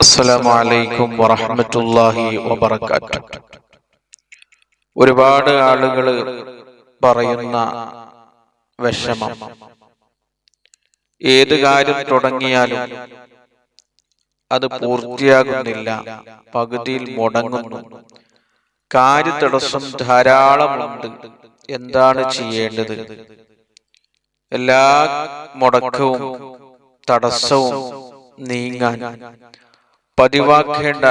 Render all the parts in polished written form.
അസ്സലാമു അലൈക്കും വറഹ്മത്തുള്ളാഹി വബറകാതുഹു. ഒരുപാട് ആളുകൾ പറയുന്ന വിഷമം, ഏത് കാര്യം തുടങ്ങിയാലും അത് പൂർത്തിയാകുന്നില്ല, പകുതിയിൽ മുടങ്ങുന്നു, കാര്യതടസ്സം ധാരാളമുണ്ട്, എന്താണ് ചെയ്യേണ്ടത്? എല്ലാ മുടക്കവും തടസ്സവും നീങ്ങാൻ പതിവാക്കേണ്ട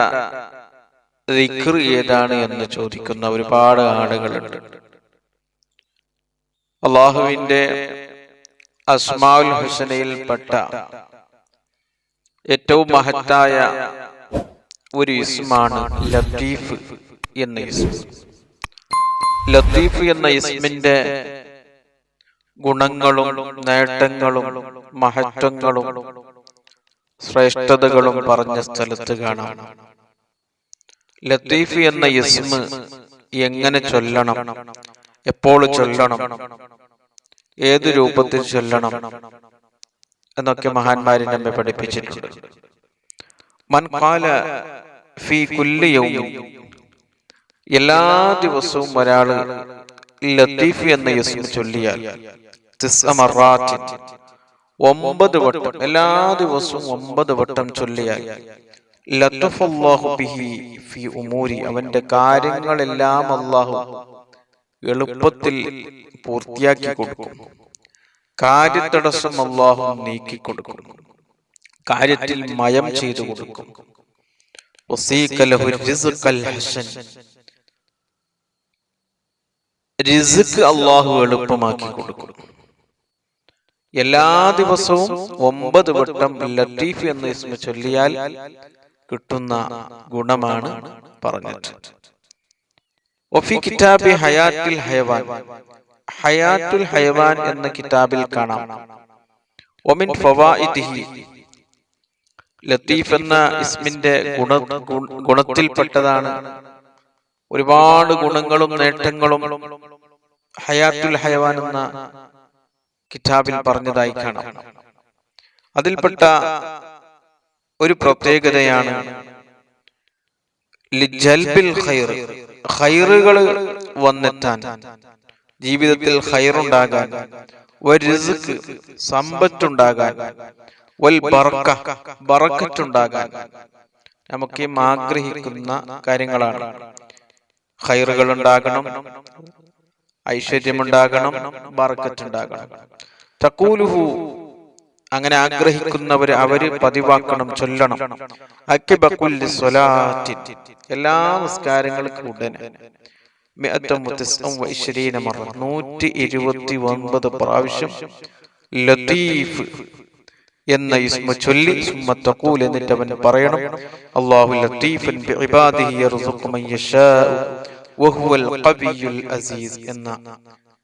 ദിക്ർ ഏതാണ് എന്ന് ചോദിക്കുന്ന ഒരുപാട് ആളുകളുണ്ട്. അല്ലാഹുവിന്റെ അസ്മാഉൽ ഹുസ്നയിൽപ്പെട്ട ഏറ്റവും മഹത്തായ ഒരു ഇസ്മാണ് ലത്തീഫ് എന്ന ഇസ്മ. ലത്തീഫ് എന്ന ഇസ്മിന്റെ ഗുണങ്ങളും നേട്ടങ്ങളും മഹത്വങ്ങളും ശ്രേഷ്ഠതകളും പറഞ്ഞ സ്ഥലത്ത് കാണാം. ലത്തീഫ് എന്ന ഇസ്മ എങ്ങനെ ചൊല്ലണം, എപ്പോൾ ചൊല്ലണം, ഏത് രൂപത്തിൽ ചൊല്ലണം എന്നൊക്കെ മഹാന്മാര് നമ്മെ പഠിപ്പിച്ചിട്ടുണ്ട്. മൻ ഖാല ഫീ കുല്ലി യൗമിൻ, എല്ലാ ദിവസവും ഒരാള് ലത്തീഫ് എന്ന ഇസ്മ ചൊല്ലിയാൽ 9 മറാത്തിൻ, 9 വട്ടം, എല്ലാ ദിവസവും 9 വട്ടം ചൊല്ലിയാൽ ലത്തഫല്ലാഹു ബിഹി ഫീ ഉമൂരി, അവന്റെ കാര്യങ്ങളെല്ലാം അല്ലാഹു എളുപ്പത്തിൽ പൂർത്തിയാക്കി കൊടുക്കും. കാര്യതടസ്സം അല്ലാഹു നീക്കി കൊടുക്കും, കാര്യത്തിൽ മയം ചെയ്തു കൊടുക്കും. വസീക ലഹു റിസ്ഖൽ ഹസൻ, റിസ്ക് അല്ലാഹു എളുപ്പമാക്കി കൊടുക്കും. എല്ലാ ദിവസവും 9 വട്ടം ലത്തീഫ് എന്ന ഇസ്മ ചൊല്ലിയാൽ കിട്ടുന്ന ഗുണമാണ് പറഞ്ഞത്. വഫി കിതാബി ഹയാത്തുൽ ഹയവാൻ, ഹയാത്തുൽ ഹയവാൻ എന്ന കിതാബിൽ കാണാം. വമിൻ ഫവായിദിഹി, ലത്തീഫ് എന്ന ഇസ്മിന്റെ ഗുണത്തിൽപ്പെട്ടതാണ്, ഒരുപാട് ഗുണങ്ങളും നേട്ടങ്ങളും ഹയാത്തുൽ ഹയവാൻ എന്ന കിതാബിൽ പറഞ്ഞതായി കാണാം. അതിൽപ്പെട്ട ഒരു പ്രത്യേകതയാണ് ലിജൽബിൽ ഖൈർ, ഖൈറുകൾ വന്നെത്താൻ, ജീവിതത്തിൽ ഖൈറുണ്ടാകാൻ, വരിസ്ക് സമ്പത്തുണ്ടാകാൻ, വൽ ബറക ബറക്കത്തുണ്ടാകാൻ, നമുക്ക് ആഗ്രഹിക്കുന്ന കാര്യങ്ങളാണ്. ഖൈറുകൾ ഉണ്ടാകണം, ഐശ്വര്യമുണ്ടാകണം, ബറക്കത്തുണ്ടാകണം. തഖൂലുഹു, അങ്ങനെ ആഗ്രഹിക്കുന്നവർ അവര് പതിവാക്കണം, ചൊല്ലണം. അക്ബ കുല്ലി സ്വലാത്തിൻ, എല്ലാ നിസ്കാരങ്ങൾക്കും ഉടനെ 129 മറ, 129 പ്രാവശ്യം ലത്തീഫ് എന്ന ഇസ്മ ചൊല്ലി സുമ്മ തഖൂൽ, എന്നിട്ട് അവൻ പറയണം അല്ലാഹു ലത്തീഫുൻ ബിഇബാദിഹി യർസുഖു മൻ യശാഉ വഹുവൽ ഖവിയ്യുൽ അസീസ് എന്ന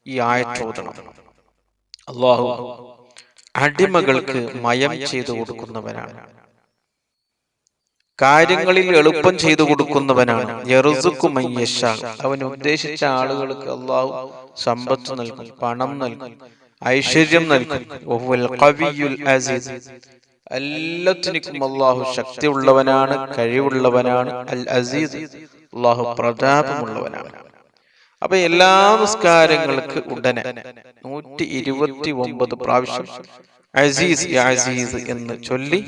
ഈ ആയത്ത് ഓതണം. അല്ലാഹു അടിമകൾക്ക് മയം ചെയ്തു കൊടുക്കുന്നവനാണ്, കാര്യങ്ങളിൽ എളുപ്പം ചെയ്തു കൊടുക്കുന്നവനാണ്. യർസുഖു മൻ യശാഉ, അവൻ ഉദ്ദേശിച്ച ആളുകൾക്ക് അല്ലാഹു സമ്പത്ത് നൽകും, പണം നൽകും, ഐശ്വര്യം നൽകും. വഹുവൽ ഖവിയ്യുൽ അസീസ്, എല്ലാത്തിനും അല്ലാഹു ശക്തിയുള്ളവനാണ്, കഴിവുള്ളവനാണ്. അൽ അസീസ്, അല്ലാഹു പ്രതാപമുള്ളവനാണ്. അപ്പൊ എല്ലാ നിസ്കാരങ്ങൾക്ക് ഉടനെ 129 പ്രാവശ്യം അസീസ് യാ അസീസ് എന്ന് ചൊല്ലി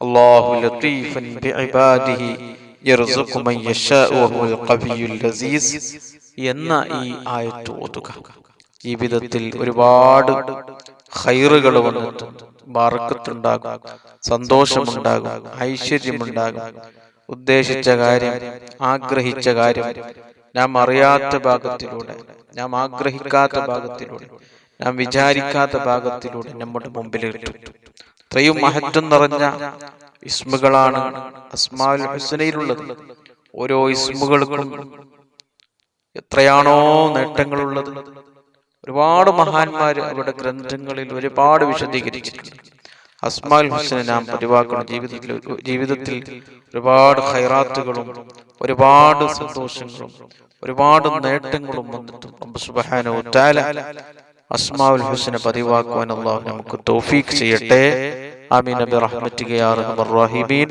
അല്ലാഹു ലത്തീഫൻ ബിഇബാദിഹി യർസുഖു മൻ യശാഉ വഹുവൽ ഖവിയ്യുൽ അസീസ് എന്ന ഈ ആയത്ത് ഓതുക. ജീവിതത്തിൽ ഒരുപാട് ഖൈറുകൾ വന്നെത്തും, ബറക്കത്തുണ്ടാകും, സന്തോഷമുണ്ടാകും, ഐശ്വര്യമുണ്ടാകും. ഉദ്ദേശിച്ച കാര്യം, ആഗ്രഹിച്ച കാര്യം നാം അറിയാത്ത ഭാഗത്തിലൂടെ, നാം ആഗ്രഹിക്കാത്ത ഭാഗത്തിലൂടെ, നാം വിചാരിക്കാത്ത ഭാഗത്തിലൂടെ നമ്മുടെ മുമ്പിൽ കിട്ടും. ഇത്രയും മഹത്വം നിറഞ്ഞ ഇസ്മുകളാണ് അസ്മാഉൽ ഹുസ്നയിലുള്ളത്. ഓരോ ഇസ്മുകൾക്കും എത്രയാണോ നേട്ടങ്ങളുള്ളത്. ഒരുപാട് മഹാന്മാര് അവരുടെ ഗ്രന്ഥങ്ങളിൽ ഒരുപാട് വിശദീകരിച്ചിട്ടുണ്ട്. അസ്മാഉൽ ഹുസ്ന നാം പതിവാക്കണം. ജീവിതത്തിൽ ഒരുപാട് ഖൈറാത്തുകളും ഒരുപാട് സന്തോഷങ്ങളും ഒരുപാട് നേട്ടങ്ങളും വന്നിട്ടും റബ്ബ് സുബ്ഹാനഹു വ തആല അസ്മാഉൽ ഹുസ്ന പതിവാക്കുവാൻ അല്ലാഹു നമുക്ക് തൗഫീഖ് ചെയ്യട്ടെ. ആമീൻ ബിറഹ്മതിക യാ അർഹമർ റഹീമീൻ.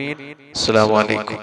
അസ്സലാമു അലൈക്കും.